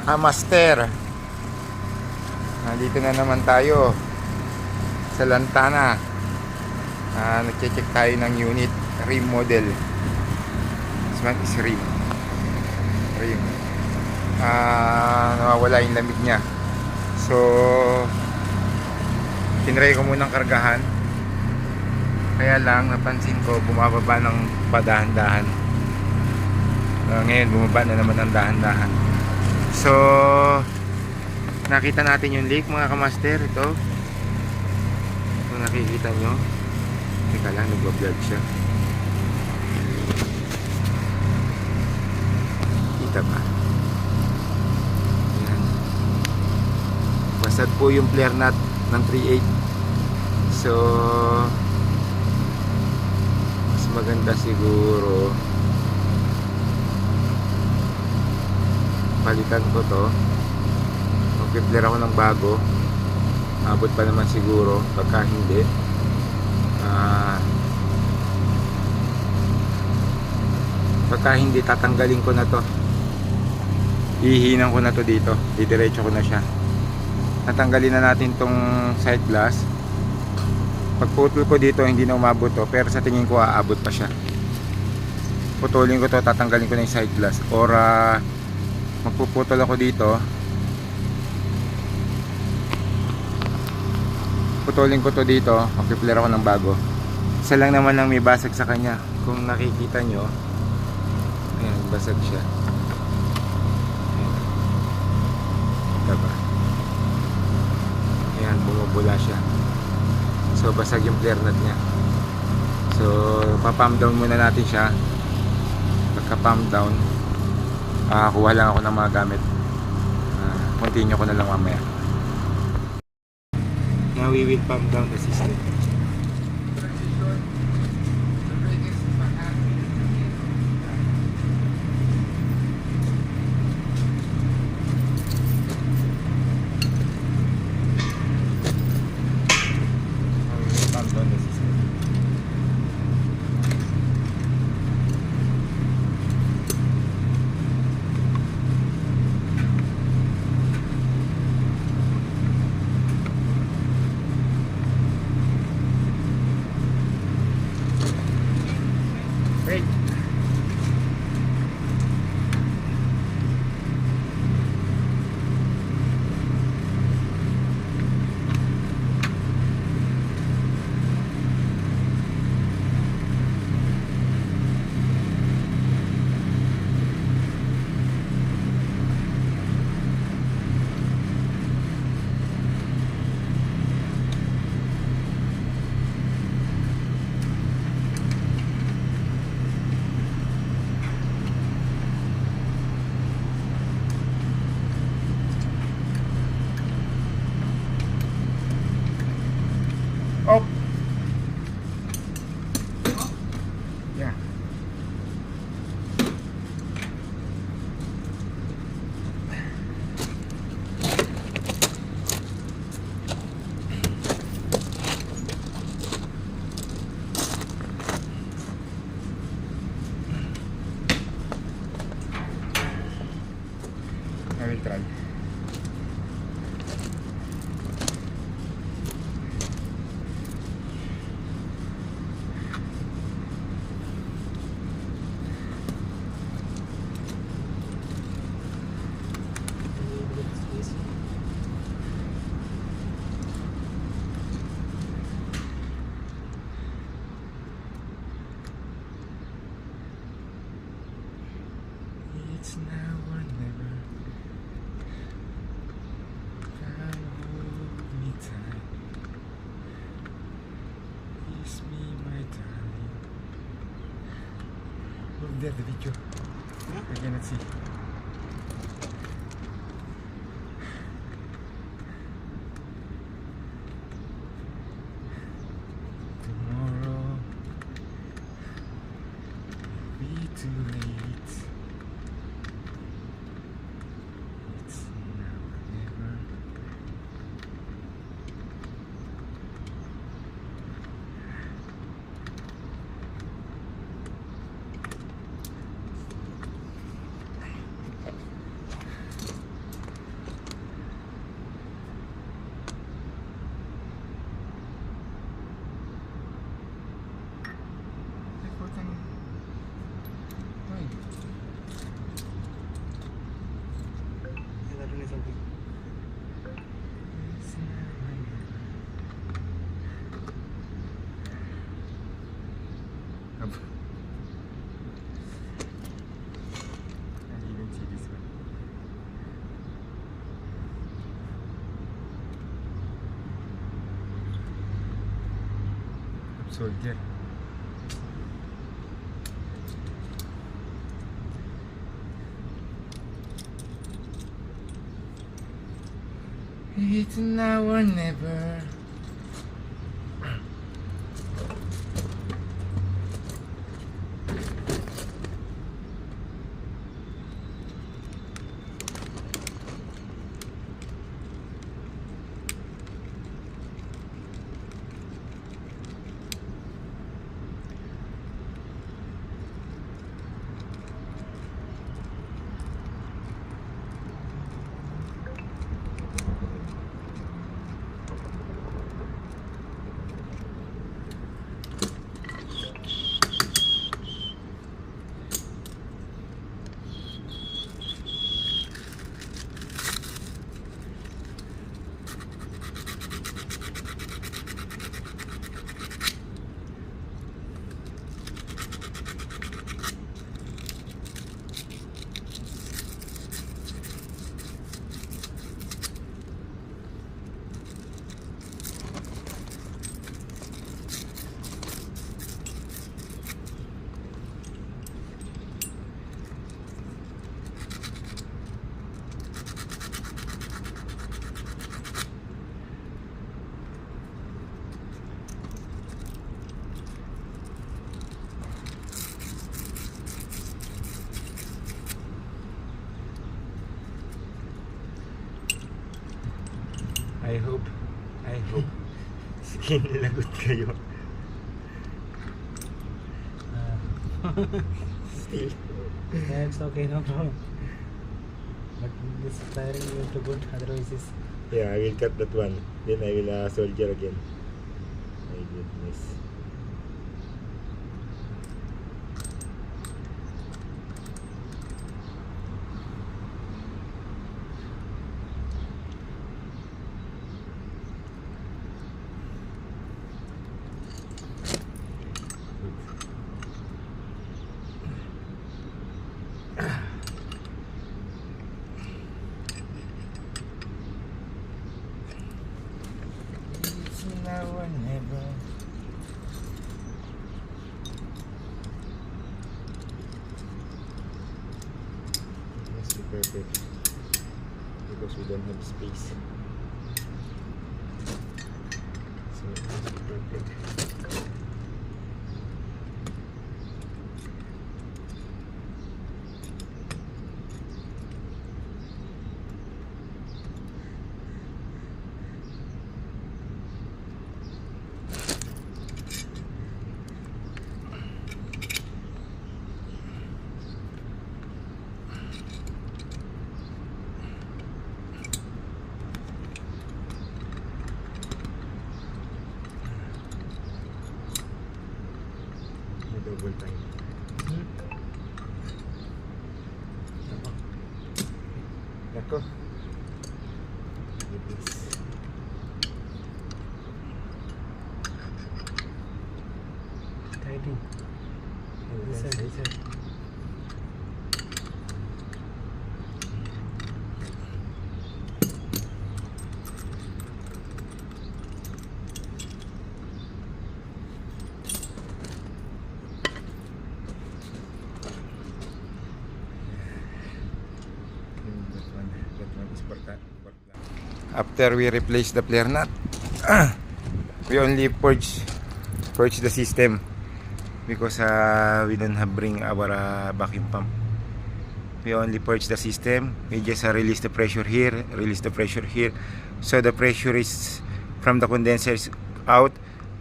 Master, nandito na naman tayo sa Lantana. Nagche-check tayo ng unit rim model. This one is rim. Nawawala yung lamig niya, so tinry ko munang kargahan. Kaya lang napansin ko bumababa ng padahan-dahan. Ngayon bumaba na naman ng dahan-dahan. So nakita natin yung leak, mga kamaster. Ito, kung nakikita nyo, teka lang, nagbablog siya. Kita ba? Yan. Basag po yung flare nut ng 3.8. So mas maganda siguro palitan ko to. Mag-flare ako ng bago. Abot pa naman siguro. Pagka hindi, tatanggalin ko na to. Ihihinan ko na to dito. Didiretso ko na siya. Natanggalin na natin tong side glass. Pagputol ko dito, hindi na umabot to, pero sa tingin ko aabot pa siya. Putulin ko to, tatanggalin ko na yung side glass. Or magpuputol ako dito, putulin ko to dito, mag-flare ako ng bago. Isa lang naman lang may basag sa kanya. Kung nakikita nyo, ayan, basag siya. Ayan. Diba? Ayan, bumubula siya. So basag yung flare nut nya. So pa-pump down muna natin siya. Pagka pump down, kuha lang ako ng mga gamit. Continue ko na lang mamaya. Now we will pump down the system. Wait. Oh. Yeah. I will try. It's now or never. Hold me tight. Kiss me, my darling. Look there, the video. I cannot see. Tomorrow will be too late. soldier. It's now or never. I hope skin lagot kayo. Still. Yeah, it's okay, no problem. But this firing you have to good, otherwise it's... Yeah, I will cut that one. Then I will soldier again. My goodness. It's now or never. It must be perfect because we don't have space. So it must be perfect. Double time. Nako. Tighting. This side, this side. After we replace the flare nut, we only purge the system because we don't have bring our vacuum pump. We only purge the system. We just release the pressure here, so the pressure is from the condensers out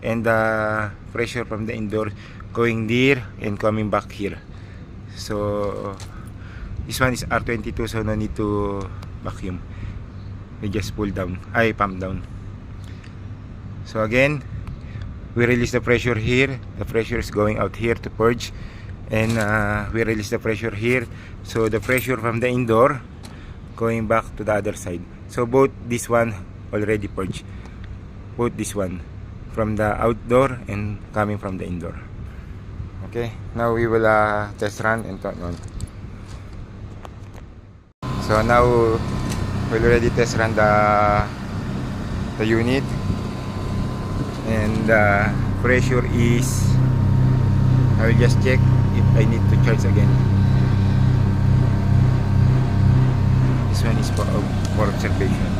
and the pressure from the indoor going there and coming back here. So this one is R22, so no need to vacuum. We just pull down, pump down. So again, we release the pressure here. The pressure is going out here to purge, and we release the pressure here. So the pressure from the indoor going back to the other side. So both this one already purged. Both this one from the outdoor and coming from the indoor. Okay, now we will test run and turn on. So now we'll already test run the unit, and pressure is, I will just check if I need to charge again. This one is for observation.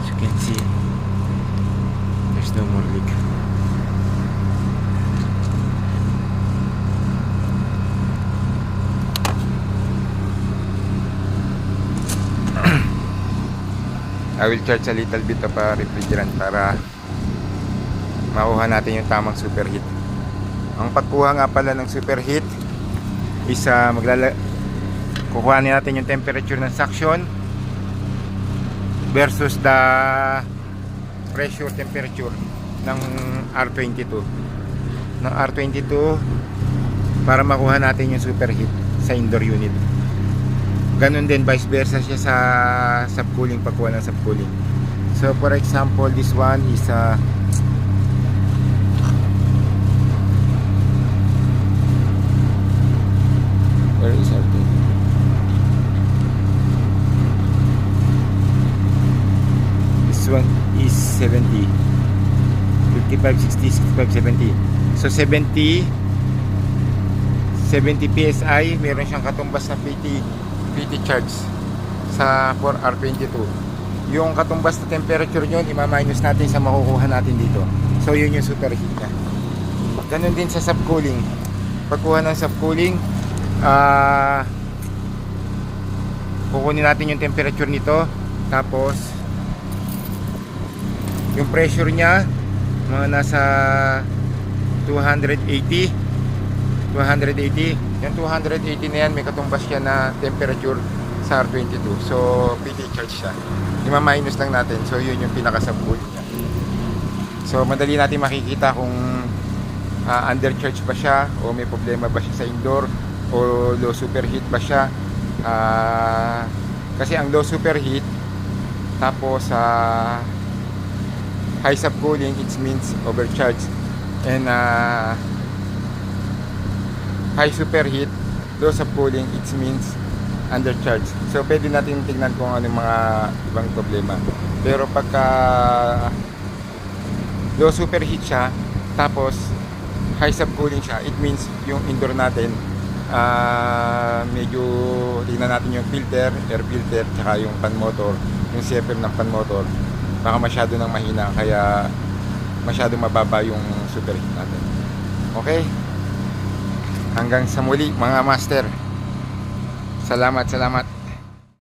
As you can see, there's no more leak. I will charge a little bit of a refrigerant para makuha natin yung tamang superheat. Ang pagkuha nga pala ng superheat is kukuha natin yung temperature ng suction versus the pressure temperature ng R22 para makuha natin yung superheat sa indoor unit. Ganun din, vice versa siya sa subcooling, pagkuha ng subcooling. So for example, this one is where is our thing? This one is 70, 55, 60, 65, 70. So 70 PSI, meron siyang katumbas na PT charge sa 4R22. Yung katumbas na temperature yun, ima-minus natin sa makukuha natin dito. So yun yung superheat niya. Ganun din sa subcooling. Pagkuha ng subcooling, kukunin natin yung temperature nito, tapos yung pressure niya mga nasa 280. Yung 280 na yan, may katumbas siya na temperature sa R22. So PT charge siya, ima-minus lang natin. So yun yung pinaka-subcooling niya. So madali natin makikita kung undercharge ba siya, o may problema ba siya sa indoor, o low superheat ba siya. Kasi ang low superheat tapos high subcooling, it means overcharge, and high superheat, low subcooling, it means undercharge. So pwede natin tingnan kung ano yung mga ibang problema. Pero pagka low superheat siya tapos high subcooling siya, it means yung indoor natin medyo tingnan natin yung filter, air filter, tsaka yung fan motor, yung CFM ng fan motor, baka masyado nang mahina, kaya masyado mababa yung superheat natin. Okay, hanggang sa muli mga master. Salamat.